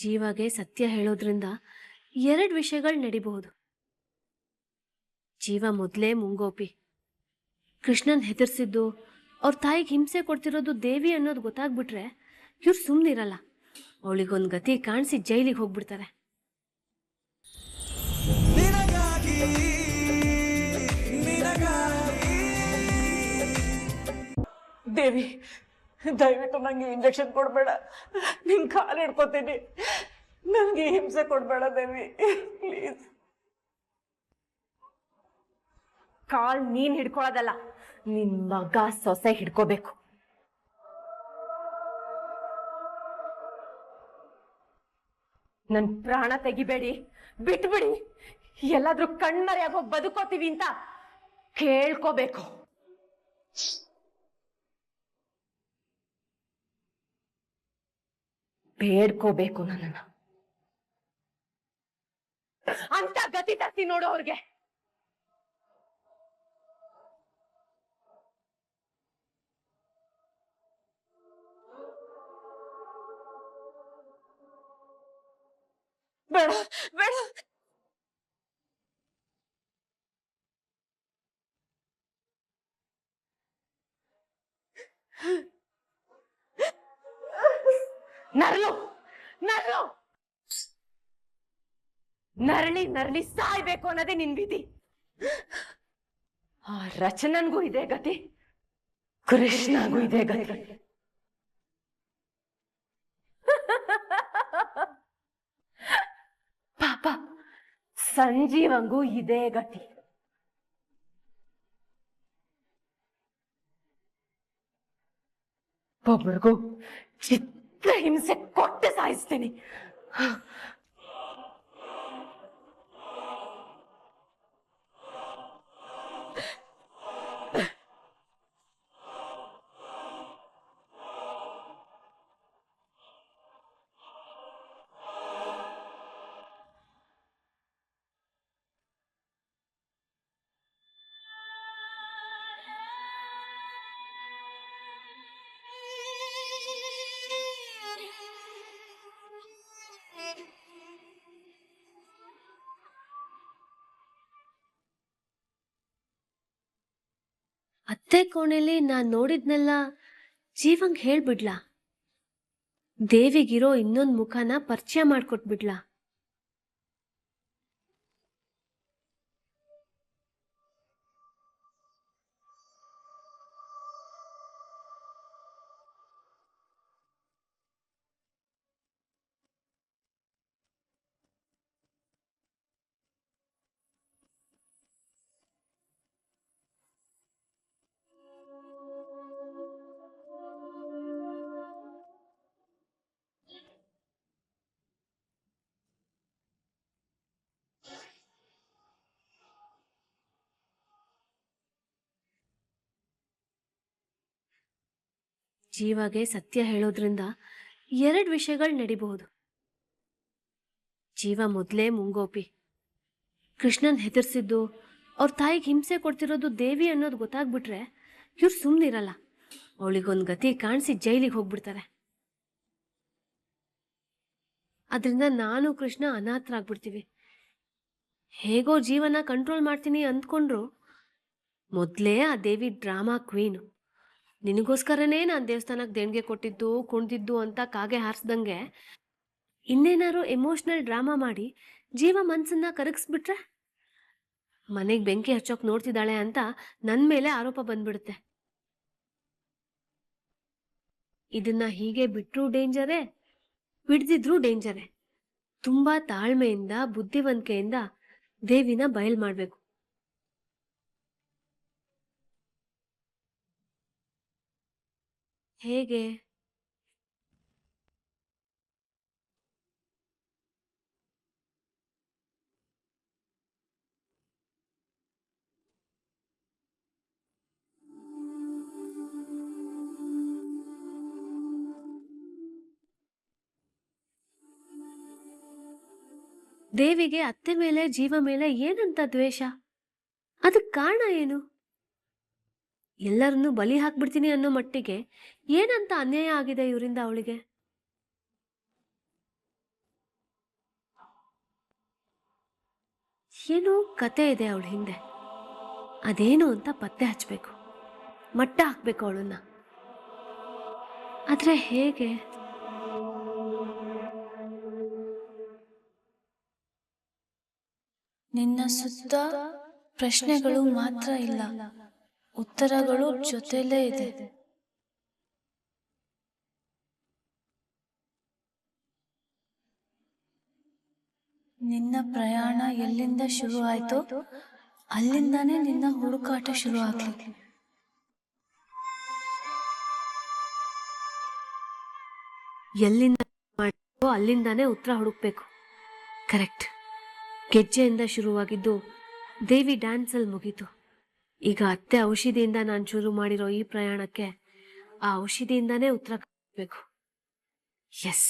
ಜೀವಾಗೆ ಸತ್ಯ ಹೇಳೋದ್ರಿಂದ ಎರಡು ವಿಷಯಗಳು ನಡಿಬಹುದು. ಜೀವ ಮೊದಲೇ ಮುಂಗೋಪಿ. ಕೃಷ್ಣನ್ ಹೆದರ್ಸಿದ್ದು, ಅವ್ರ ತಾಯಿಗೆ ಹಿಂಸೆ ಕೊಡ್ತಿರೋದು ದೇವಿ ಅನ್ನೋದು ಗೊತ್ತಾಗ್ಬಿಟ್ರೆ ಇವ್ರು ಸುಮ್ಮನಿರಲ್ಲ. ಅವಳಿಗೊಂದು ಗತಿ ಕಾಣಿಸಿ ಜೈಲಿಗೆ ಹೋಗ್ಬಿಡ್ತಾರೆ. ದೇವಿ, ದಯವಿಟ್ಟು ನಂಗೆ ಇಂಜೆಕ್ಷನ್ ಕೊಡಬೇಡ. ನಿನ್ ಕಾಲು ಹಿಡ್ಕೊತೀನಿ. ನನಗೆ ಹಿಂಸೆ ಕೊಡಬೇಡ ದೇವಿ, ಪ್ಲೀಸ್. ಕಾಲ್ ನೀನ್ ಹಿಡ್ಕೊಳ್ಳೋದಲ್ಲ, ನಿನ್ ಮಗ ಸೊಸೆ ಹಿಡ್ಕೋಬೇಕು. ನನ್ ಪ್ರಾಣ ತೆಗಿಬೇಡಿ, ಬಿಟ್ಬಿಡಿ. ಎಲ್ಲಾದ್ರೂ ಕಣ್ಮರೆಯಾಗೋ ಬದುಕೋತೀವಿ ಅಂತ ಕೇಳ್ಕೋಬೇಕು. ಬೇಡ್ಕೋಬೇಕು ನನ್ನನ್ನ. ಅಂತ ಗತಿ ತರ್ತಿ ನೋಡು ಅವ್ರಿಗೆ. ಬೇಡ ಬೇಡ. ನರಳು ನರಳು ನರಳಿ ನರಳಿ ಸಾಯ್ಬೇಕು ಅನ್ನೋದೇ ನಿನ್ ವಿಧಿ. ಆ ರಚನನ್ಗೂ ಇದೆ ಗತಿ, ಕೃಷ್ಣಗೂ ಇದೆ ಗತಿ. ಪಾಪ ಸಂಜೀವಂಗೂ ಇದೇ ಗತಿ. ಒಬ್ರಿಗೂ ಚಿತ್ರ ಹಿಂಸೆ ಕೊಟ್ಟು ಸಾಯಿಸ್ತೀನಿ. ಅತ್ತೆ ಕೋಣೆಲಿ ನಾನ್ ನೋಡಿದ್ನೆಲ್ಲ ಜೀವಂಗ್ ಹೇಳ್ಬಿಡ್ಲಾ? ದೇವಿಗಿರೋ ಇನ್ನೊಂದು ಮುಖನ ಪರಿಚಯ ಮಾಡ್ಕೊಟ್ಬಿಡ್ಲಾ? ಜೀವಾಗೆ ಸತ್ಯ ಹೇಳೋದ್ರಿಂದ ಎರಡು ವಿಷಯಗಳು ನಡಿಬಹುದು. ಜೀವ ಮೊದಲೇ ಮುಂಗೋಪಿ. ಕೃಷ್ಣನ್ ಹೆದರ್ಸಿದ್ದು, ಅವ್ರ ತಾಯಿಗೆ ಹಿಂಸೆ ಕೊಡ್ತಿರೋದು ದೇವಿ ಅನ್ನೋದು ಗೊತ್ತಾಗ್ಬಿಟ್ರೆ ಇವ್ರು ಸುಮ್ಮನಿರಲ್ಲ. ಅವಳಿಗೊಂದು ಗತಿ ಕಾಣಿಸಿ ಜೈಲಿಗೆ ಹೋಗ್ಬಿಡ್ತಾರೆ. ಅದರಿಂದ ನಾನು ಕೃಷ್ಣ ಅನಾಥರಾಗ್ಬಿಡ್ತೀವಿ. ಹೇಗೋ ಜೀವನ ಕಂಟ್ರೋಲ್ ಮಾಡ್ತೀನಿ ಅಂದ್ಕೊಂಡ್ರು ಮೊದಲೇ ಆ ದೇವಿ ಡ್ರಾಮಾ ಕ್ವೀನು. ನಿನಗೋಸ್ಕರನೇ ನಾನು ದೇವಸ್ಥಾನಕ್ಕೆ ದೇಣಿಗೆ ಕೊಟ್ಟಿದ್ದು, ಕುಣ್ದಿದ್ದು ಅಂತ ಕಾಗೆ ಹಾರಿಸ್ದಂಗೆ ಇನ್ನೇನಾರು ಎಮೋಷ್ನಲ್ ಡ್ರಾಮಾ ಮಾಡಿ ಜೀವ ಮನ್ಸನ್ನ ಕರಗಿಸ್ಬಿಟ್ರೆ ಮನೆಗೆ ಬೆಂಕಿ ಹಚ್ಚೋಕ್ ನೋಡ್ತಿದ್ದಾಳೆ ಅಂತ ನನ್ನ ಮೇಲೆ ಆರೋಪ ಬಂದ್ಬಿಡುತ್ತೆ. ಇದನ್ನ ಹೀಗೆ ಬಿಟ್ರೂ ಡೇಂಜರೇ, ಬಿಡ್ದಿದ್ರೂ ಡೇಂಜರೇ. ತುಂಬಾ ತಾಳ್ಮೆಯಿಂದ ಬುದ್ಧಿವಂತಿಕೆಯಿಂದ ದೇವಿನ ಬಯಲ್ ಮಾಡ್ಬೇಕು. ಹೇಗೆ? ದೇವಿಗೆ ಅತ್ತೆ ಮೇಲೆ ಜೀವ ಮೇಲೆ ಏನಂತ ದ್ವೇಷ? ಅದಕ್ಕೆ ಕಾರಣ ಏನು? ಎಲ್ಲರನ್ನೂ ಬಲಿ ಹಾಕ್ಬಿಡ್ತೀನಿ ಅನ್ನೋ ಮಟ್ಟಿಗೆ ಏನಂತ ಅನ್ಯಾಯ ಆಗಿದೆ ಇವರಿಂದ ಅವಳಿಗೆ? ಏನೋ ಕತೆ ಇದೆ ಅವಳ ಹಿಂದೆ. ಅದೇನು ಅಂತ ಪತ್ತೆ ಹಚ್ಚಬೇಕು, ಮಟ್ಟ ಹಾಕ್ಬೇಕು ಅವಳನ್ನ. ಆದ್ರೆ ಹೇಗೆ? ನಿನ್ನ ಸುತ್ತ ಪ್ರಶ್ನೆಗಳು ಮಾತ್ರ ಇಲ್ಲ, ಉತ್ತರಗಳು ಜೊತೆಲೇ ಇದೆ. ನಿನ್ನ ಪ್ರಯಾಣ ಎಲ್ಲಿಂದ ಶುರು ಆಯ್ತೋ ಅಲ್ಲಿಂದಾನೇ ನಿನ್ನ ಹುಡುಕಾಟ ಶುರು ಆಗ್ಲಿ. ಎಲ್ಲಿಂದ ಮಾಡಿದೋ ಅಲ್ಲಿಂದಾನೇ ಉತ್ತರ ಹುಡುಕ್ಬೇಕು. ಕರೆಕ್ಟ್. ಗೆಜ್ಜೆಯಿಂದ ಶುರುವಾಗಿದ್ದು ದೇವಿ ಡ್ಯಾನ್ಸಲ್ಲಿ ಮುಗೀತು. ಈಗ ಅತ್ತೆ ಔಷಧಿಯಿಂದ ನಾನು ಶುರು ಮಾಡಿರೋ ಈ ಪ್ರಯಾಣಕ್ಕೆ ಆ ಔಷಧಿಯಿಂದಾನೇ ಉತ್ತರ ಕಬೇಕು. ಎಸ್.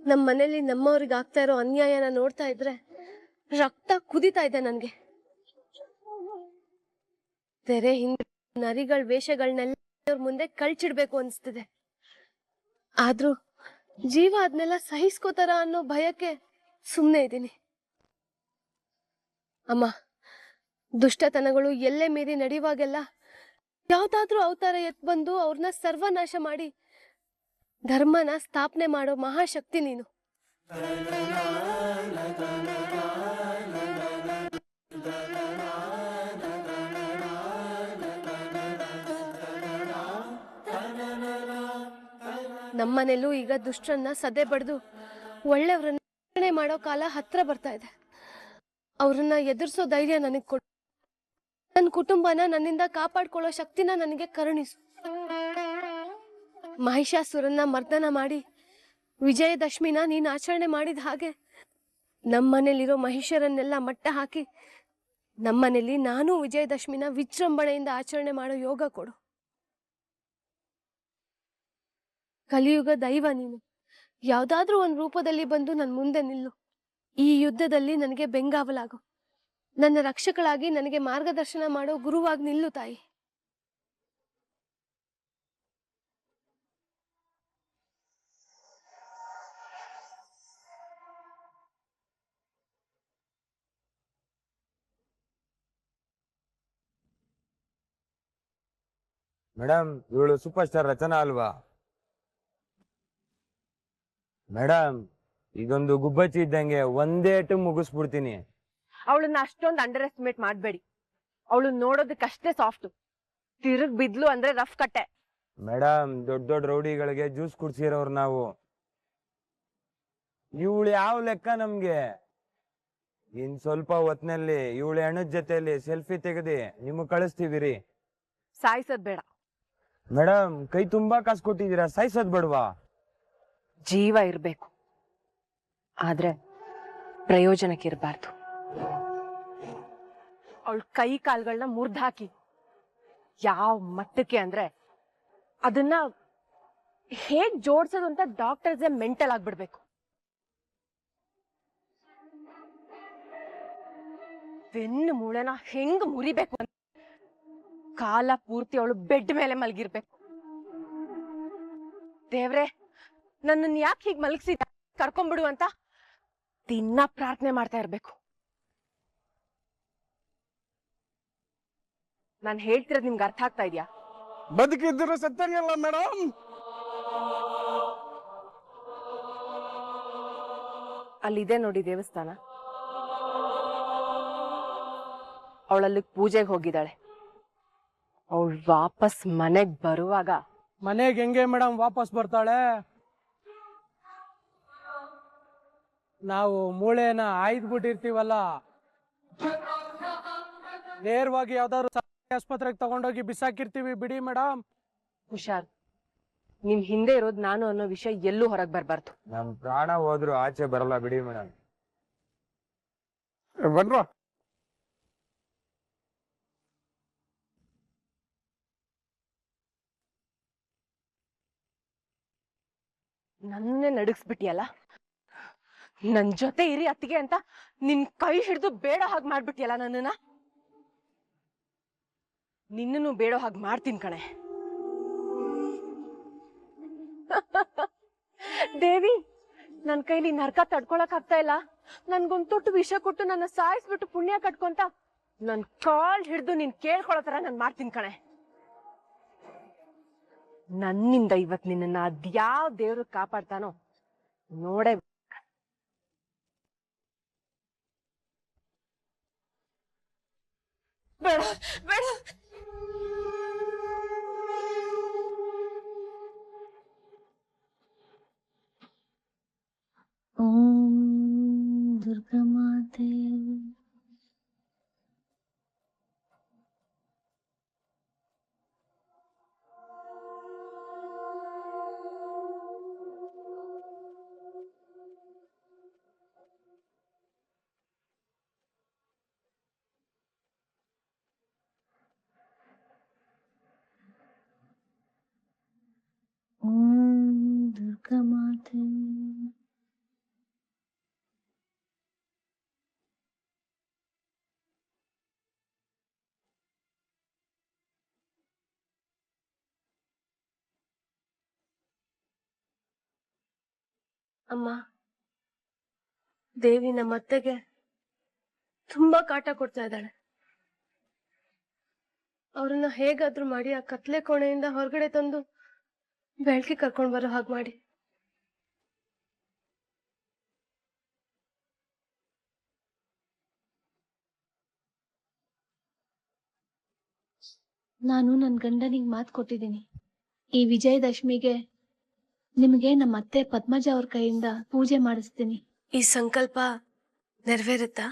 ನಮ್ಮ ಮನೇಲಿ ನಮ್ಮವ್ರಿಗೆ ಆಗ್ತಾ ಇರೋ ಅನ್ಯಾಯನ ನೋಡ್ತಾ ಇದ್ರೆ ರಕ್ತ ಕುದಿತಾ ಇದೆ ನನ್ಗೆ. ತೆರೆ ಹಿಂದೆ ನರಿಗಳ ವೇಷಗಳನ್ನೆಲ್ಲ ಮುಂದೆ ಕಳ್ಚಿಡ್ಬೇಕು ಅನ್ಸ್ತಿದೆ. ಆದ್ರೂ ಜೀವ ಅದನ್ನೆಲ್ಲ ಸಹಿಸ್ಕೋತಾರ ಅನ್ನೋ ಭಯಕ್ಕೆ ಸುಮ್ಮನೆ ಇದ್ದೀನಿ. ಅಮ್ಮ, ದುಷ್ಟತನಗಳು ಎಲ್ಲೇ ಮೀರಿ ನಡೆಯುವಾಗೆಲ್ಲ ಯಾವ್ದಾದ್ರೂ ಅವತಾರ ಎತ್ ಬಂದು ಅವ್ರನ್ನ ಸರ್ವನಾಶ ಮಾಡಿ ಧರ್ಮನ ಸ್ಥಾಪನೆ ಮಾಡೋ ಮಹಾಶಕ್ತಿ ನೀನು. ನಮ್ಮನೆಲ್ಲೂ ಈಗ ದುಷ್ಟರನ್ನ ಸದೆ ಬಡ್ದು ಒಳ್ಳೆಯವ್ರನ್ನ ರಕ್ಷಣೆ ಮಾಡೋ ಕಾಲ ಹತ್ರ ಬರ್ತಾ ಇದೆ. ಅವ್ರನ್ನ ಎದುರಿಸೋ ಧೈರ್ಯ ನನಗೆ ಕೊಡು. ನನ್ನ ಕುಟುಂಬನ ನನ್ನಿಂದ ಕಾಪಾಡ್ಕೊಳ್ಳೋ ಶಕ್ತಿನ ನನಗೆ ಕರುಣಿಸು. ಮಹಿಷಾಸುರನ್ನ ಮರ್ದನ ಮಾಡಿ ವಿಜಯದಶಮಿನ ನೀನು ಆಚರಣೆ ಮಾಡಿದ ಹಾಗೆ ನಮ್ಮನೇಲಿರೋ ಮಹಿಷರನ್ನೆಲ್ಲ ಮಟ್ಟ ಹಾಕಿ ನಮ್ಮನೇಲಿ ನಾನು ವಿಜಯದಶಮಿನ ವಿಜೃಂಭಣೆಯಿಂದ ಆಚರಣೆ ಮಾಡೋ ಯೋಗ ಕೊಡು. ಕಲಿಯುಗ ದೈವ ನೀನು. ಯಾವ್ದಾದ್ರೂ ಒಂದು ರೂಪದಲ್ಲಿ ಬಂದು ನನ್ನ ಮುಂದೆ ನಿಲ್ಲು. ಈ ಯುದ್ಧದಲ್ಲಿ ನನಗೆ ಬೆಂಗಾವಲಾಗು. ನನ್ನ ರಕ್ಷಕಳಾಗಿ ನನಗೆ ಮಾರ್ಗದರ್ಶನ ಮಾಡೋ ಗುರುವಾಗಿ ನಿಲ್ಲು ತಾಯಿ. ಮೇಡಮ್, ಇವಳು ಸೂಪರ್ ಸ್ಟಾರ್ ರಚನಾ ಅಲ್ವಾ? ಮೇಡಮ್, ಇದೊಂದು ಗುಬ್ಬಚ್ಚಿ ಇದ್ದಂಗೆ ಒಂದೇ ಟು ಮುಗಿಸ್ಬಿಡ್ತೀನಿ. ಅವಳನ್ನ ಅಷ್ಟೊಂದು ಅಂಡರ್ ಎಸ್ಟಿಮೇಟ್ ಮಾಡ್ಬೇಡಿ. ಅವಳು ನೋಡೋದಕ್ಕಷ್ಟೇ ಸಾಫ್ಟ್, ತಿರುಗ್ ಬಿದ್ಲು ಅಂದ್ರೆ ರಫ್ ಕಟ್ಟೆ. ಮೇಡಮ್, ದೊಡ್ಡ ದೊಡ್ಡ ರೌಡಿಗಳಿಗೆ ಜ್ಯೂಸ್ ಕುಡ್ಸಿರೋರು ನಾವು. ಇವಳು ಯಾವ ಲೆಕ್ಕ ನಮ್ಗೆ? ಇನ್ ಸ್ವಲ್ಪ ಹೊತ್ನಲ್ಲಿ ಇವಳು ಹೆಣ್ಣದ ಜೊತೆಯಲ್ಲಿ ಸೆಲ್ಫಿ ತೆಗೆದಿ ನಿಮಗ್ ಕಳಿಸ್ತೀವಿ. ಸಾಯಿಸೋದ್ ಬೇಡ. ಮೇಡಮ್, ಕೈ ತುಂಬಾ ಕಾಸು ಕೊಟ್ಟಿದ್ದೀರಾ, ಸಾಯಿಸೋದ್ ಬೇಡವಾ? ಜೀವ ಇರ್ಬೇಕು, ಆದ್ರೆ ಪ್ರಯೋಜನಕ್ಕಿರ್ಬಾರ್ದು. ಅವಳ ಕೈ ಕಾಲ್ಗಳನ್ನ ಮುರ್ದಾಕಿ ಯಾವ ಮಟ್ಟಕ್ಕೆ ಅಂದ್ರೆ ಅದನ್ನ ಹೇಗ್ ಜೋಡ್ಸೋದು ಅಂತ ಡಾಕ್ಟರ್ಸ್ ಮೆಂಟಲ್ ಆಗ್ಬಿಡ್ಬೇಕು. ಬೆನ್ನು ಮೂಳೆನ ಹೆಂಗ್ ಮುರಿಬೇಕು ಅಂತ ಕಾಲ ಪೂರ್ತಿ ಅವಳು ಬೆಡ್ ಮೇಲೆ ಮಲಗಿರ್ಬೇಕು. ದೇವ್ರೆ, ನನ್ನನ್ನು ಯಾಕೆ ಹೀಗೆ ಮಲಗಿಸಿದ, ಕರ್ಕೊಂಡ್ಬಿಡು ಅಂತ ದಿನ ಪ್ರಾರ್ಥನೆ ಮಾಡ್ತಾ ಇರ್ಬೇಕು. ನಾನು ಹೇಳ್ತಿರೋದು ನಿಮ್ಗೆ ಅರ್ಥ ಆಗ್ತಾ ಇದೆಯಾ? ಬದುಕಿದ್ರು ಸತ್ತಂಗಲ್ಲ ಮೇಡಮ್. ಅಲ್ಲಿದೆ ನೋಡಿ ದೇವಸ್ಥಾನ. ಅವಳಲ್ಲಿ ಪೂಜೆಗೆ ಹೋಗಿದ್ದಾಳೆ. ಅವಳು ವಾಪಸ್ ಮನೆಗ್ ಬರುವಾಗ ಮನೆಗೆ ಹೆಂಗೆ ಮೇಡಮ್ ವಾಪಸ್ ಬರ್ತಾಳೆ? ನಾವು ಮೂಳೆನ ಆಯ್ದ್ಬಿಟ್ಟಿರ್ತೀವಲ್ಲ, ನೇರವಾಗಿ ಯಾವ್ದಾದ್ರು ಸರ್ಕಾರಿ ಆಸ್ಪತ್ರೆಗೆ ತಗೊಂಡೋಗಿ ಬಿಸಾಕಿರ್ತೀವಿ ಬಿಡಿ ಮೇಡಮ್. ಹುಷಾರ್, ನಿಮ್ ಹಿಂದೆ ಇರೋದ್ ನಾನು ಅನ್ನೋ ವಿಷಯ ಎಲ್ಲೂ ಹೊರಗ್ ಬರ್ಬಾರ್ದು. ನಮ್ ಪ್ರಾಣ ಹೋದ್ರು ಆಚೆ ಬರಲ್ಲ ಬಿಡಿ ಮೇಡಮ್. ಬನ್ರೋ. ನನ್ನೇ ನಡಗಿಸ್ಬಿಟ್ಟಿಯಲ್ಲ, ನನ್ ಜೊತೆ ಇರಿ ಅತ್ತಿಗೆ ಅಂತ ನಿನ್ ಕೈ ಹಿಡಿದು ಬೇಡ ಹಾಗೆ ಮಾಡ್ಬಿಟ್ಟಿಯಲ್ಲ ನನ್ನನ್ನ. ನಿನ್ನನ್ನು ಬೇಡೋ ಹಾಗೆ ಮಾಡ್ತೀನಿ ಕಣೆ. ದೇವಿ, ನನ್ ಕೈಲಿ ನರ್ಕ ತಡ್ಕೊಳಕ್ ಆಗ್ತಾ ಇಲ್ಲ. ನನ್ಗೊಂದ್ ತೊಟ್ಟು ವಿಷ ಕೊಟ್ಟು ನನ್ನ ಸಾಯಿಸ್ಬಿಟ್ಟು ಪುಣ್ಯ ಕಟ್ಕೊಂತ ನನ್ ಕಾಲ್ ಹಿಡ್ದು ನೀನ್ ಕೇಳ್ಕೊಳೋ ತರ ನಾನ್ ಮಾಡ್ತೀನಿ ಕಣೆ. ನನ್ನಿಂದ ಇವತ್ ನಿನ್ನ ಅದ್ಯಾವ ದೇವ್ರು ಕಾಪಾಡ್ತಾನೋ ನೋಡೇ. ಬೇಡ ಬೇಡ. ಓಂ ದುರ್ಗಾಮಾತೆ. ಓಂ ದುರ್ಗಾಮಾತೆ. ಅಮ್ಮ, ದೇವಿ ನಮ್ಮ ಅತ್ತೆಗೆ ತುಂಬಾ ಕಾಟ ಕೊಡ್ತಾ ಇದ್ದಾಳೆ. ಅವ್ರನ್ನ ಹೇಗಾದ್ರೂ ಮಾಡಿ ಆ ಕತ್ಲೆ ಕೋಣೆಯಿಂದ ಹೊರಗಡೆ ತಂದು ಬೆಳಕಿಗೆ ಕರ್ಕೊಂಡ್ ಬರೋ ಹಾಗೆ ಮಾಡಿ. ನಾನು ನನ್ನ ಗಂಡನಿಗೆ ಮಾತು ಕೊಟ್ಟಿದ್ದೀನಿ, ಈ ವಿಜಯದಶಮಿಗೆ ನಿಮಗೆ ನಮ್ಮ ಅತ್ತೆ ಪದ್ಮಜ ಅವ್ರ ಕೈಯಿಂದ ಪೂಜೆ ಮಾಡಿಸ್ತೀನಿ. ಈ ಸಂಕಲ್ಪ ನೆರವೇರುತ್ತಾ?